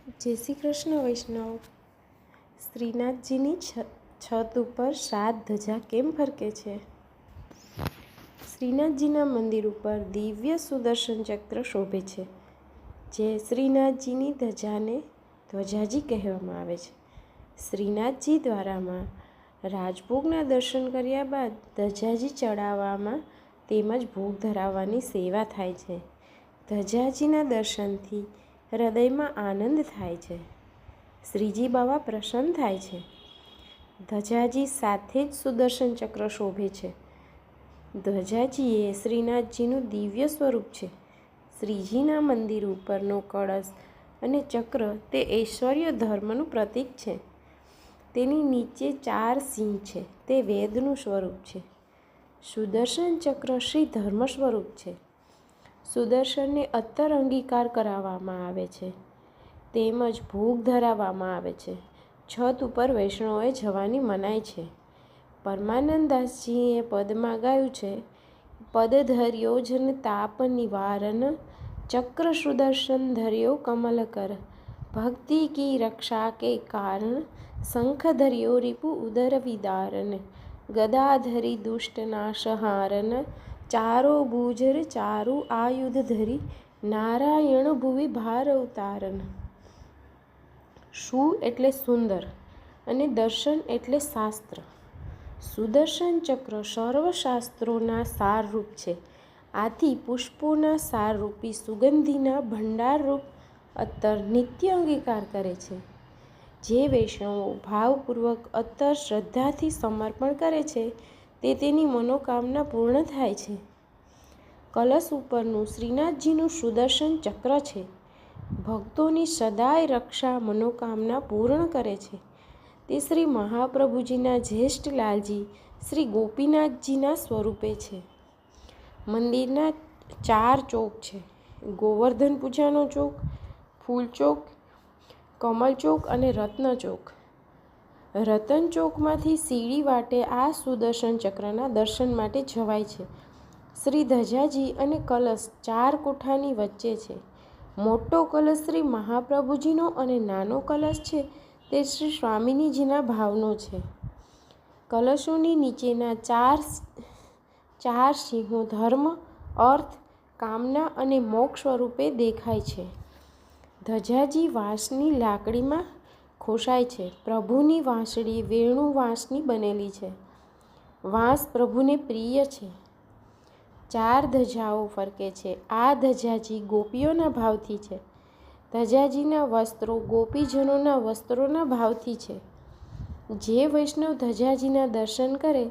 જય શ્રી કૃષ્ણ વૈષ્ણવ. શ્રીનાથજીની છત ઉપર 7 ધજા કેમ ફરકે છે? શ્રીનાથજીના મંદિર ઉપર દિવ્ય સુદર્શન ચક્ર શોભે છે, જે શ્રીનાથજીની ધજાને ધ્વજાજી કહેવામાં આવે છે. શ્રીનાથજી દ્વારામાં રાજભોગના દર્શન કર્યા બાદ ધજાજી ચડાવવામાં તેમજ ભોગ ધરાવવાની સેવા થાય છે. ધજાજીના દર્શનથી હૃદયમાં આનંદ થાય છે. શ્રીજી બાવા પ્રસન્ન થાય છે. ધજાજી સાથે જ સુદર્શન ચક્ર શોભે છે. ધજાજી એ શ્રીનાથજીનું દિવ્ય સ્વરૂપ છે. શ્રીજીના મંદિર ઉપરનો કળશ અને ચક્ર તે ઐશ્વર્ય ધર્મનું પ્રતીક છે. તેની નીચે 4 સિંહ છે, તે વેદનું સ્વરૂપ છે. સુદર્શન ચક્ર શ્રી ધર્મ સ્વરૂપ છે. સુદર્શનને અત્તર અંગીકાર કરાવવામાં આવે છે, તેમજ ભોગ ધરાવવામાં આવે છે. છત ઉપર વૈષ્ણવોએ જવાની મનાઈ છે. પરમાનંદદાસજીએ પદમાં ગાયું છે, પદ ધર્યો જન તાપ નિવારણ, ચક્ર સુદર્શન ધર્યો કમલ કર, ભક્તિ કી રક્ષા કે કારણ, શંખ ધર્યો રિપુ ઉદર વિદારણ, ગદા ધરી દુષ્ટ નાશ હારણ, ચારો ભુજર ચારુ આયુધ ધરી, નારાયણ ભુવિ ભાર અવતારણ. સુ એટલે સુંદર અને દર્શન એટલે શાસ્ત્ર. સુદર્શન ચક્ર સર્વ શાસ્ત્રોના સારરૂપ છે. આથી પુષ્પોના સારરૂપી સુગંધીના ભંડારરૂપ અત્તર નિત્ય અંગીકાર કરે છે. જે વૈષ્ણવો ભાવપૂર્વક અત્તર શ્રદ્ધાથી સમર્પણ કરે છે, તે તેની મનોકામના પૂર્ણ થાય છે. કલશ ઉપરનું શ્રીનાથજીનું સુદર્શન ચક્ર છે. ભક્તોની સદાય રક્ષા મનોકામના પૂર્ણ કરે છે. તે શ્રી મહાપ્રભુજીના જ્યેષ્ઠ લાલજી શ્રી ગોપીનાથજીના સ્વરૂપે છે. મંદિરના 4 ચોક છે: ગોવર્ધન પૂજાનો ચોક, ફૂલ ચોક, કમલ ચોક અને રત્ન ચોક. રતન ચોકમાંથી સીડી વાટે આ સુદર્શન ચક્રના દર્શન માટે જવાય છે. શ્રી ધજાજી અને કલશ 4 કોઠાની વચ્ચે છે. મોટો કલશ શ્રી મહાપ્રભુજીનો અને નાનો કલશ છે તે શ્રી સ્વામિનીજીના ભાવનો છે. કલશોની નીચેના 4 સિંહો ધર્મ, અર્થ, કામના અને મોક્ષ સ્વરૂપે દેખાય છે. ધજાજી વાંસની લાકડીમાં ખોસાય છે. પ્રભુની વાંસળી વેણુ વાંસની બનેલી છે. વાંસ પ્રભુને પ્રિય છે. 4 ધજાઓ ફરકે છે. આ ધજાજી ગોપીઓના ભાવથી છે. ધજાજીના વસ્ત્રો ગોપીજનોના વસ્ત્રોના ભાવથી છે. જે વૈષ્ણવ ધજાજીના દર્શન કરે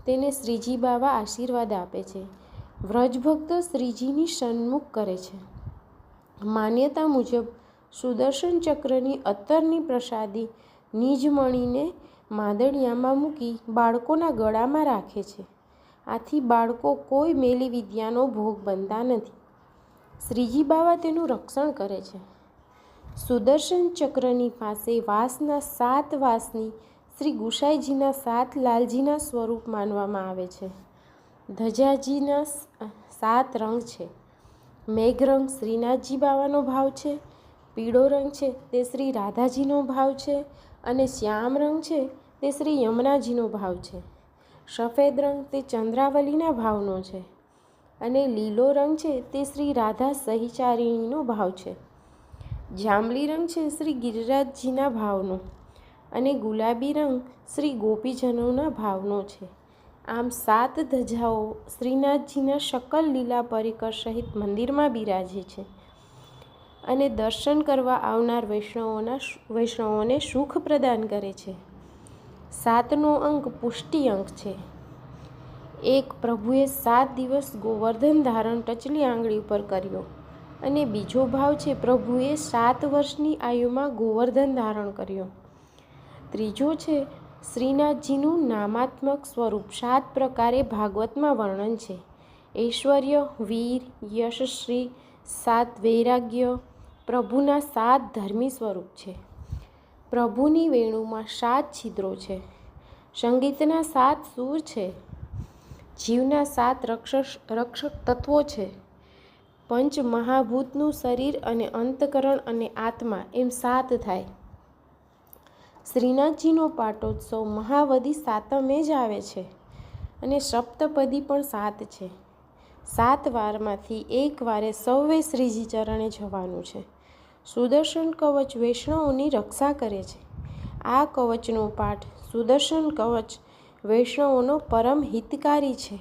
તેને શ્રીજી બાવા આશીર્વાદ આપે છે. વ્રજભક્તો શ્રીજીની સન્મુખ કરે છે. માન્યતા મુજબ સુદર્શન ચક્રની અત્તરની પ્રસાદી નિજમણીને માદળિયામાં મૂકી બાળકોના ગળામાં રાખે છે. આથી બાળકો કોઈ મેલી વિદ્યાનો ભોગ બનતા નથી. શ્રીજી બાવા તેનું રક્ષણ કરે છે. સુદર્શન ચક્રની પાસે વાંસના 7 વાંસની શ્રી ગુસાઈજીના 7 લાલજીના સ્વરૂપ માનવામાં આવે છે. ધજાજીના 7 રંગ છે. મેઘરંગ શ્રીનાથજી બાવાનો ભાવ છે, પીળો રંગ છે તે શ્રી રાધાજીનો ભાવ છે, અને શ્યામ રંગ છે તે શ્રી યમુનાજીનો ભાવ છે. સફેદ રંગ તે ચંદ્રાવલીના ભાવનો છે, અને લીલો રંગ છે તે શ્રી રાધા સહિચારિણીનો ભાવ છે. જાંબલી રંગ છે શ્રી ગિરિરાજજીના ભાવનો, અને ગુલાબી રંગ શ્રી ગોપીજનોના ભાવનો છે. આમ 7 ધજાઓ શ્રીનાથજીના શકલ લીલા પરિકર સહિત મંદિરમાં બિરાજે છે અને દર્શન કરવા આવનાર વૈષ્ણવોને સુખ પ્રદાન કરે છે. 7નો અંક પુષ્ટિ અંક છે. 1. પ્રભુએ 7 દિવસ ગોવર્ધન ધારણ ટચલી આંગળી ઉપર કર્યો, અને બીજો ભાવ છે પ્રભુએ 7 વર્ષની આયુમાં ગોવર્ધન ધારણ કર્યો. ત્રીજો છે શ્રીનાથજીનું નામાત્મક સ્વરૂપ 7 પ્રકારે ભાગવતમાં વર્ણન છે. ઐશ્વર્ય, વીર, યશશ્રી, 7 વૈરાગ્ય પ્રભુના 7 ધર્મી સ્વરૂપ છે. પ્રભુની વેણુમાં 7 છિદ્રો છે. સંગીતના 7 સૂર છે. જીવના 7 રક્ષક તત્વો છે. પંચ મહાભૂતનું શરીર અને અંતકરણ અને આત્મા એમ 7 થાય. શ્રીનાથજીનો પાટોત્સવ મહાવદી સાતમે જ આવે છે અને સપ્તપદી પણ 7 છે. 7 વારમાંથી એક વારે સૌએ શ્રીજી ચરણે જવાનું છે. સુદર્શન કવચ વૈષ્ણવોની રક્ષા કરે છે. આ કવચનો પાઠ સુદર્શન કવચ વૈષ્ણવોનો પરમ હિતકારી છે.